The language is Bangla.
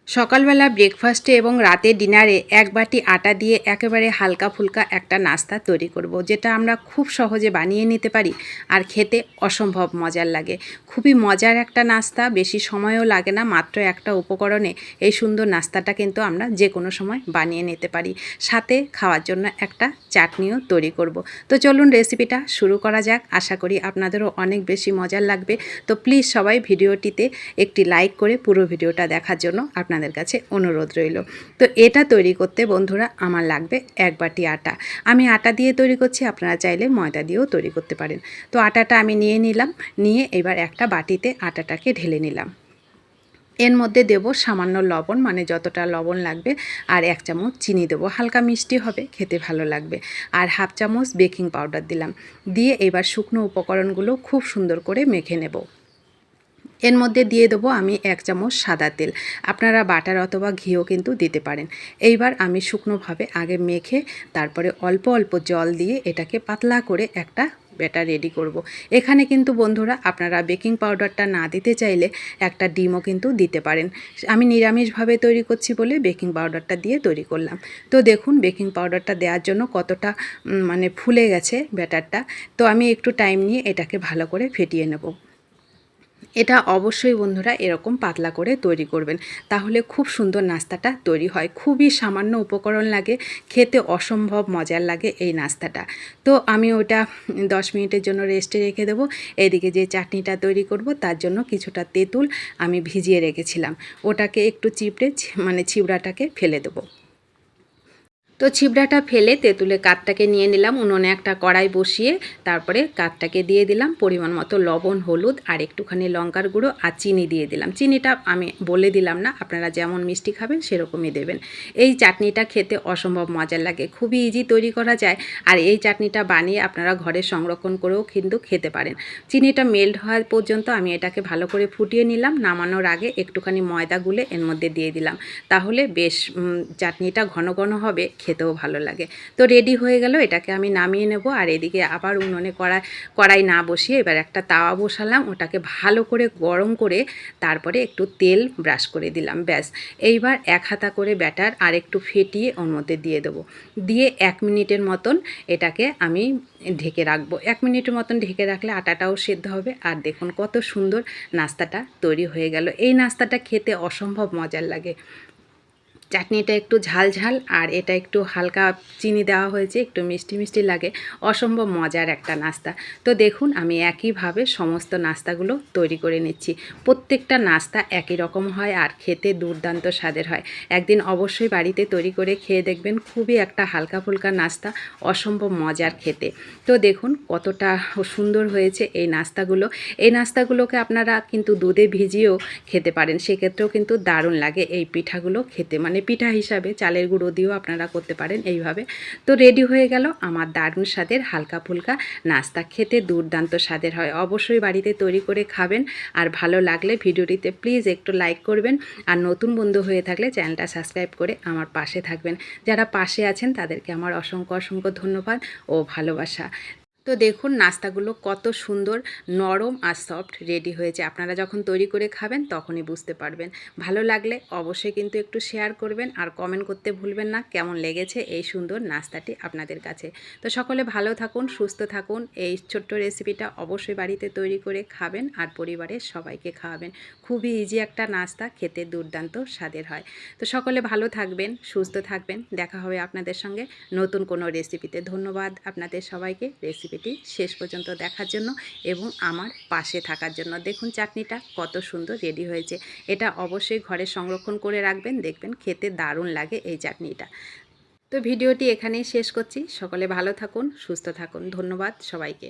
সকালবেলা ব্রেকফাস্টে এবং রাতে ডিনারে এক বাটি আটা দিয়ে একেবারে হালকা ফুলকা একটা নাস্তা তৈরি করব, যেটা আমরা খুব সহজে বানিয়ে নিতে পারি আর খেতে অসম্ভব মজার লাগে। খুবই মজার একটা নাস্তা, বেশি সময়ও লাগে না, মাত্র একটা উপকরণে এই সুন্দর নাস্তাটা কিন্তু আমরা যে কোনো সময় বানিয়ে নিতে পারি। সাথে খাওয়ার জন্য একটা চাটনিও তৈরি করব। তো চলুন রেসিপিটা শুরু করা যাক। আশা করি আপনাদেরও অনেক বেশি মজার লাগবে। তো প্লিজ সবাই ভিডিওটিতে একটি লাইক করে পুরো ভিডিওটা দেখার জন্য আপনাদের কাছে অনুরোধ রইল। তো এটা তৈরি করতে বন্ধুরা আমার লাগবে এক বাটি আটা। আমি আটা দিয়ে তৈরি করছি, আপনারা চাইলে ময়দা দিয়েও তৈরি করতে পারেন। তো আটাটা আমি নিয়ে নিলাম, নিয়ে এবার একটা বাটিতে আটাটাকে ঢেলে নিলাম। এর মধ্যে দেব সামান্য লবণ, মানে যতটা লবণ লাগবে, আর 1 চামচ চিনি দেবো, হালকা মিষ্টি হবে, খেতে ভালো লাগবে। আর হাফ চামচ বেকিং পাউডার দিলাম। দিয়ে এবার শুকনো উপকরণগুলো খুব সুন্দর করে মেখে নেব। এর মধ্যে দিয়ে দেবো আমি 1 চামচ সাদা তেল, আপনারা বাটার অথবা ঘিও কিন্তু দিতে পারেন। এইবার আমি শুকনোভাবে আগে মেখে তারপরে অল্প অল্প জল দিয়ে এটাকে পাতলা করে একটা ব্যাটার রেডি করব। এখানে কিন্তু বন্ধুরা আপনারা বেকিং পাউডারটা না দিতে চাইলে একটা ডিমও কিন্তু দিতে পারেন। আমি নিরামিষভাবে তৈরি করছি বলে বেকিং পাউডারটা দিয়ে তৈরি করলাম। তো দেখুন বেকিং পাউডারটা দেওয়ার জন্য কতটা মানে ফুলে গেছে ব্যাটারটা। তো আমি একটু টাইম নিয়ে এটাকে ভালো করে ফেটিয়ে নেব। এটা অবশ্যই বন্ধুরা এরকম পাতলা করে তৈরি করবেন, তাহলে খুব সুন্দর নাস্তাটা তৈরি হয়। খুবই সামান্য উপকরণ লাগে, খেতে অসম্ভব মজার লাগে এই নাস্তাটা। তো আমি ওটা 10 মিনিটের জন্য রেস্টে রেখে দেবো। এদিকে যে চাটনিটা তৈরি করব তার জন্য কিছুটা তেঁতুল আমি ভিজিয়ে রেখেছিলাম, ওটাকে একটু চিপড়ে মানে ছিবড়াটাকে ফেলে দেবো। তো ছিবড়াটা ফেলে তেঁতুলের কাঠটাকে নিয়ে নিলাম। উনুনে একটা কড়াই বসিয়ে তারপরে কাঠটাকে দিয়ে দিলাম, পরিমাণ মতো লবণ, হলুদ আর একটুখানি লঙ্কার গুঁড়ো আর চিনি দিয়ে দিলাম। চিনিটা আমি বলে দিলাম না, আপনারা যেমন মিষ্টি খাবেন সেরকমই দেবেন। এই চাটনিটা খেতে অসম্ভব মজার লাগে, খুবই ইজি তৈরি করা যায়। আর এই চাটনিটা বানিয়ে আপনারা ঘরে সংরক্ষণ করেও কিন্তু খেতে পারেন। চিনিটা মেল্ট হওয়া পর্যন্ত আমি এটাকে ভালো করে ফুটিয়ে নিলাম। নামানোর আগে একটুখানি ময়দা গুলে এর মধ্যে দিয়ে দিলাম, তাহলে বেশ চাটনিটা ঘন ঘন হবে, খেতেও ভালো লাগে। তো রেডি হয়ে গেল, এটাকে আমি নামিয়ে নেব। আর এদিকে আবার উনুনে কড়াই না বসিয়ে এবার একটা তাওয়া বসালাম, ওটাকে ভালো করে গরম করে তারপরে একটু তেল ব্রাশ করে দিলাম। ব্যাস, এইবার 1 হাতা করে ব্যাটার আর একটু ফেটিয়ে ওর মধ্যে দিয়ে দেবো। দিয়ে 1 মিনিটের মতন এটাকে আমি ঢেকে রাখবো। 1 মিনিটের মতন ঢেকে রাখলে আটাটাও সেদ্ধ হবে। আর দেখুন কত সুন্দর নাস্তাটা তৈরি হয়ে গেল। এই নাস্তাটা খেতে অসম্ভব মজার লাগে। চাটনিটা একটু ঝাল ঝাল আর এটা একটু হালকা চিনি দেওয়া হয়েছে, একটু মিষ্টি মিষ্টি লাগে, অসম্ভব মজার একটা নাস্তা। তো দেখুন আমি একইভাবে সমস্ত নাস্তাগুলো তৈরি করে নিচ্ছি। প্রত্যেকটা নাস্তা একই রকম হয় আর খেতে দুর্দান্ত স্বাদের হয়। একদিন অবশ্যই বাড়িতে তৈরি করে খেয়ে দেখবেন, খুবই একটা হালকা ফুলকা নাস্তা, অসম্ভব মজার খেতে। তো দেখুন কতটা সুন্দর হয়েছে এই নাস্তাগুলো। এই নাস্তাগুলোকে আপনারা কিন্তু দুধে ভিজিয়েও খেতে পারেন, সেক্ষেত্রেও কিন্তু দারুণ লাগে এই পিঠাগুলো খেতে, মানে পিঠা হিসাবে চালের গুঁড়ো দিয়েও আপনারা করতে পারেন এইভাবে। তো রেডি হয়ে গেল আমার দারুণ স্বাদের হালকা ফুলকা নাস্তা, খেতে দুর্দান্ত স্বাদের হয়। অবশ্যই বাড়িতে তৈরি করে খাবেন। আর ভালো লাগলে ভিডিওটিতে প্লিজ একটু লাইক করবেন। আর নতুন বন্ধু হয়ে থাকলে চ্যানেলটা সাবস্ক্রাইব করে আমার পাশে থাকবেন। যারা পাশে আছেন তাদেরকে আমার অসংখ্য অসংখ্য ধন্যবাদ ও ভালোবাসা। তো দেখুন নাস্তাগুলো কত সুন্দর নরম আর সফট রেডি হয়েছে। আপনারা যখন তৈরি করে খাবেন তখনই বুঝতে পারবেন। ভালো লাগলে অবশ্যই কিন্তু একটু শেয়ার করবেন আর কমেন্ট করতে ভুলবেন না কেমন লেগেছে এই সুন্দর নাস্তাটি আপনাদের কাছে। তো সকলে ভালো থাকুন, সুস্থ থাকুন। এই ছোট্ট রেসিপিটা অবশ্যই বাড়িতে তৈরি করে খাবেন আর পরিবারের সবাইকে খাওয়াবেন। খুবই ইজি একটা নাস্তা, খেতে দুর্দান্ত স্বাদের হয়। তো সকলে ভালো থাকবেন, সুস্থ থাকবেন। দেখা হবে আপনাদের সঙ্গে নতুন কোনো রেসিপিতে। ধন্যবাদ আপনাদের সবাইকে রেসিপিটি শেষ পর্যন্ত দেখার জন্য এবং আমার পাশে থাকার জন্য। দেখুন চাটনিটা কত সুন্দর রেডি হয়েছে। এটা অবশ্যই ঘরে সংরক্ষণ করে রাখবেন, দেখবেন খেতে দারুণ লাগে এই চাটনিটা। তো ভিডিওটি এখানেই শেষ করছি। সকলে ভালো থাকুন, সুস্থ থাকুন। ধন্যবাদ সবাইকে।